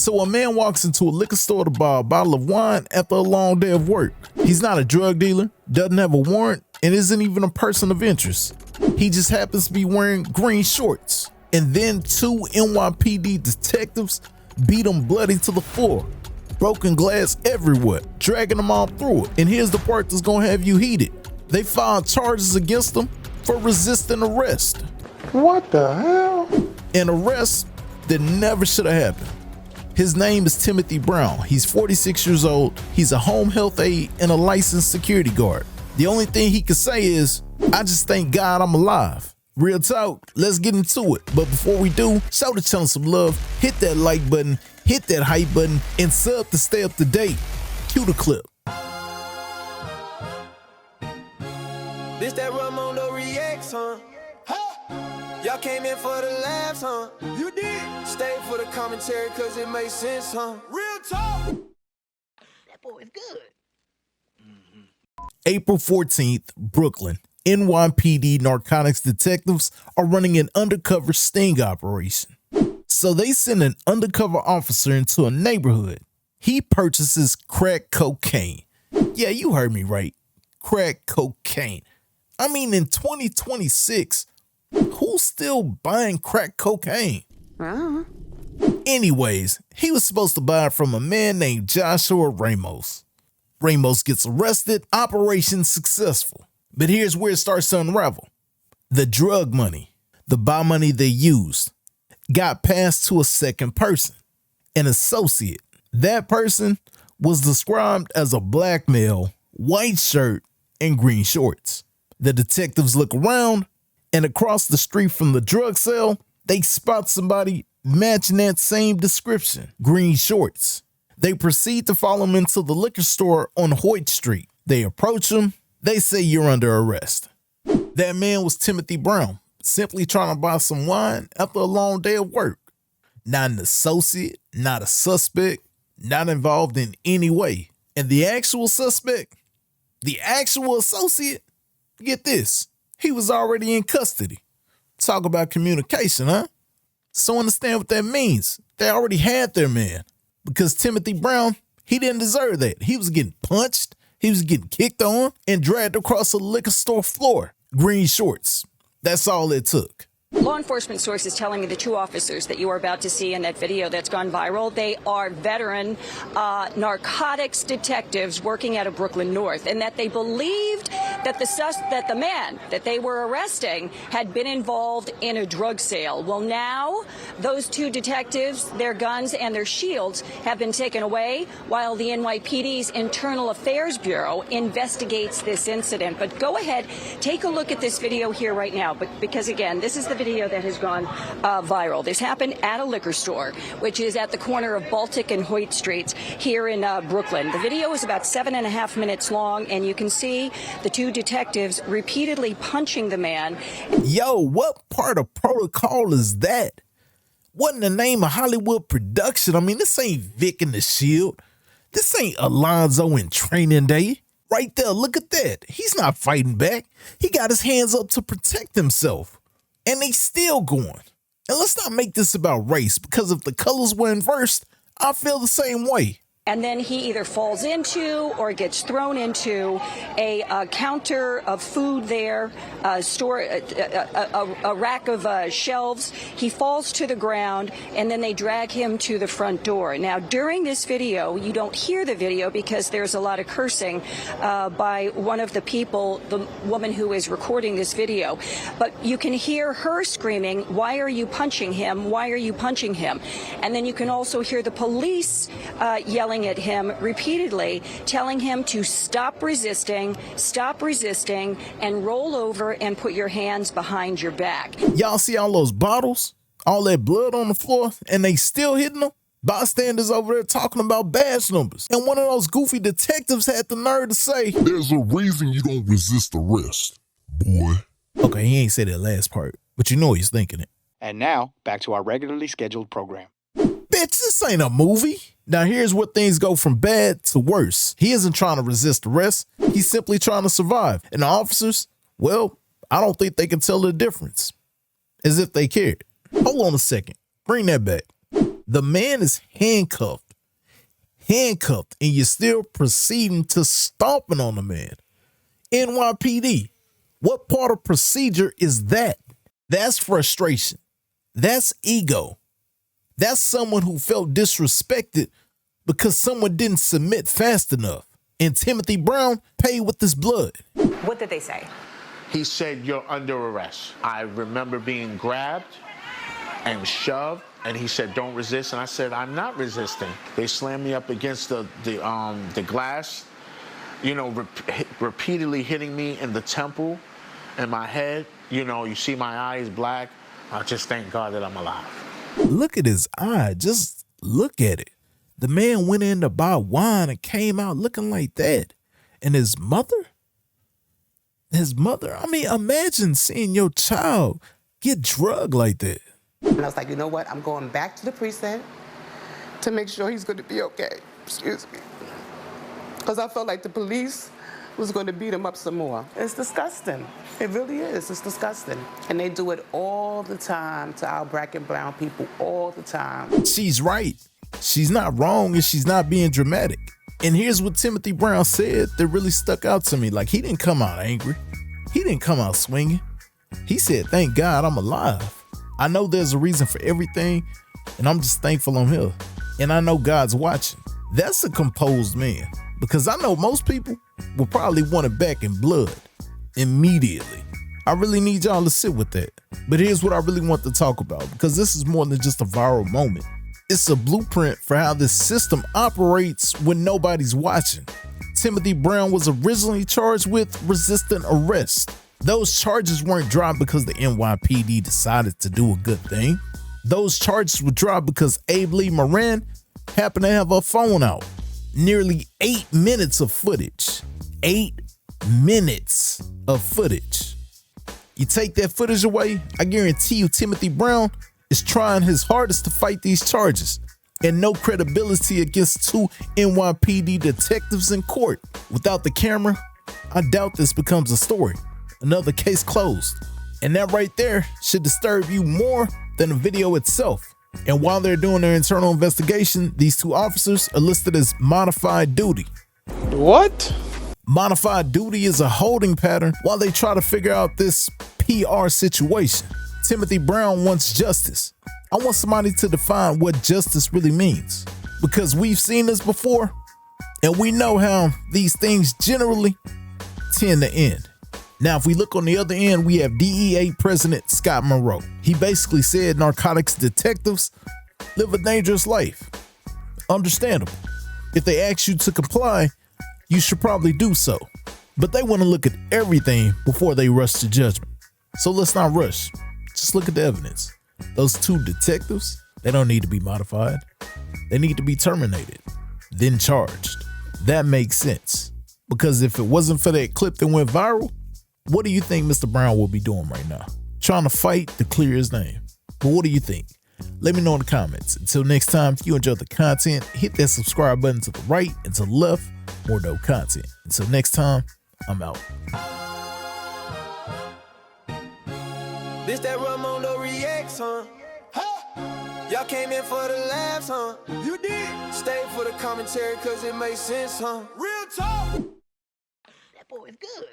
So a man walks into a liquor store to buy a bottle of wine after a long day of work. He's not a drug dealer, doesn't have a warrant, and isn't even a person of interest. He just happens to be wearing green shorts. And then two NYPD detectives beat him bloody to the floor. Broken glass everywhere, dragging him all through it. And here's the part that's gonna have you heated. They filed charges against him for resisting arrest. What the hell? An arrest that never should have happened. His name is Timothy Brown. He's 46 years old. He's a home health aide and a licensed security guard. The only thing he can say is, I just thank God I'm alive. Real talk, let's get into it. But before we do, show the channel some love, hit that like button, hit that hype button, and sub to stay up to date. Cue the clip. This that Ramondo reacts, huh? Y'all came in for the laughs, huh? You did. Stay for the commentary cause it makes sense, huh? Real talk. That boy is good. April 14th, Brooklyn. NYPD narcotics detectives are running an undercover sting operation. So they send an undercover officer into a neighborhood. He purchases crack cocaine. Yeah, you heard me right. Crack cocaine. I mean, in 2026, who's still buying crack cocaine? Anyways, he was supposed to buy it from a man named Joshua Ramos. Ramos gets arrested, operation successful. But here's where it starts to unravel. The drug money, the buy money they used, got passed to a second person, an associate. That person was described as a black male, white shirt, and green shorts. The detectives look around, and across the street from the drug sale, they spot somebody matching that same description, green shorts. They proceed to follow him into the liquor store on Hoyt Street. They approach him. They say you're under arrest. That man was Timothy Brown, simply trying to buy some wine after a long day of work. Not an associate, not a suspect, not involved in any way. And the actual suspect, the actual associate, get this, he was already in custody. Talk about communication, huh? So understand what that means. They already had their man. Because Timothy Brown, he didn't deserve that. He was getting punched. He was getting kicked on and dragged across a liquor store floor. Green shorts. That's all it took. Law enforcement sources telling me the two officers that you are about to see in that video that's gone viral, they are veteran narcotics detectives working out of Brooklyn North, and that they believed that the man that they were arresting had been involved in a drug sale. Well, now those two detectives, their guns and their shields have been taken away while the NYPD's Internal Affairs Bureau investigates this incident. But go ahead, take a look at this video here right now, because again, this is the video that has gone viral. This happened at a liquor store, which is at the corner of Baltic and Hoyt Streets here in Brooklyn. The video is about 7.5 minutes long, and you can see the two detectives repeatedly punching the man. Yo, what part of protocol is that? What in the name of Hollywood production? I mean, this ain't Vic and the Shield. This ain't Alonzo in Training Day. Right there, look at that. He's not fighting back. He got his hands up to protect himself. And they still going. And let's not make this about race, because if the colors were inversed, I feel the same way. And then he either falls into or gets thrown into a counter of food there, a rack of shelves. He falls to the ground, and then they drag him to the front door. Now, during this video, you don't hear the video because there's a lot of cursing by one of the people, the woman who is recording this video. But you can hear her screaming, "Why are you punching him? Why are you punching him?" And then you can also hear the police yelling at him repeatedly, telling him to stop resisting, and roll over and put your hands behind your back. Y'all see all those bottles, all that blood on the floor, and they still hitting them? Bystanders over there talking about badge numbers. And one of those goofy detectives had the nerve to say, "There's a reason you don't resist arrest, boy." Okay, he ain't say that last part, but you know he's thinking it. And now, back to our regularly scheduled program. Bitch, this ain't a movie. Now here's where things go from bad to worse. He isn't trying to resist arrest. He's simply trying to survive. And the officers, well, I don't think they can tell the difference. As if they cared. Hold on a second. Bring that back. The man is handcuffed, and you're still proceeding to stomping on the man. NYPD, what part of procedure is that? That's frustration. That's ego. That's someone who felt disrespected because someone didn't submit fast enough. And Timothy Brown paid with his blood. What did they say? He said, "You're under arrest." I remember being grabbed and shoved, and he said, "Don't resist." And I said, "I'm not resisting." They slammed me up against the glass, you know, repeatedly hitting me in the temple and my head. You know, you see my eyes black. I just thank God that I'm alive. Look at his eye. Just look at it. The man went in to buy wine and came out looking like that. And his mother, I mean, imagine seeing your child get drugged like that. And I was like, you know what? I'm going back to the precinct to make sure he's going to be okay. Excuse me. Because I felt like the police was going to beat him up some more. It's disgusting. It really is. It's disgusting. And they do it all the time to our black and brown people, all the time. She's right. She's not wrong, and she's not being dramatic. And here's what Timothy Brown said that really stuck out to me. Like, he didn't come out angry. He didn't come out swinging. He said, "Thank God I'm alive. I know there's a reason for everything, and I'm just thankful I'm here. And I know God's watching." That's a composed man, because I know most people will probably want it back in blood immediately. I really need y'all to sit with that. But here's what I really want to talk about, because this is more than just a viral moment. It's a blueprint for how this system operates when nobody's watching. Timothy Brown was originally charged with resisting arrest. Those charges weren't dropped because the NYPD decided to do a good thing. Those charges were dropped because Abe Lee Moran happened to have her phone out. Nearly 8 minutes of footage. 8 minutes of footage. You take that footage away, I guarantee you Timothy Brown is trying his hardest to fight these charges, and no credibility against 2 NYPD detectives in court. Without the camera, I doubt this becomes a story. Another case closed. And that right there should disturb you more than the video itself. And while they're doing their internal investigation, these 2 officers are listed as modified duty. What? Modified duty is a holding pattern while they try to figure out this PR situation. Timothy Brown wants justice. I want somebody to define what justice really means, because we've seen this before, and we know how these things generally tend to end. Now, if we look on the other end, we have DEA President Scott Monroe. He basically said narcotics detectives live a dangerous life. Understandable. If they ask you to comply, you should probably do so. But they want to look at everything before they rush to judgment. So let's not rush. Just look at the evidence. Those 2 detectives, they don't need to be modified. They need to be terminated, then charged. That makes sense. Because if it wasn't for that clip that went viral, what do you think Mr. Brown will be doing right now? Trying to fight to clear his name. But what do you think? Let me know in the comments. Until next time, if you enjoyed the content, hit that subscribe button to the right and to the left. More dope content. Until next time, I'm out. This that Ramondo reacts, huh? Y'all came in for the laughs, huh? You did. Stay for the commentary, cause it makes sense, huh? Real talk. That boy is good.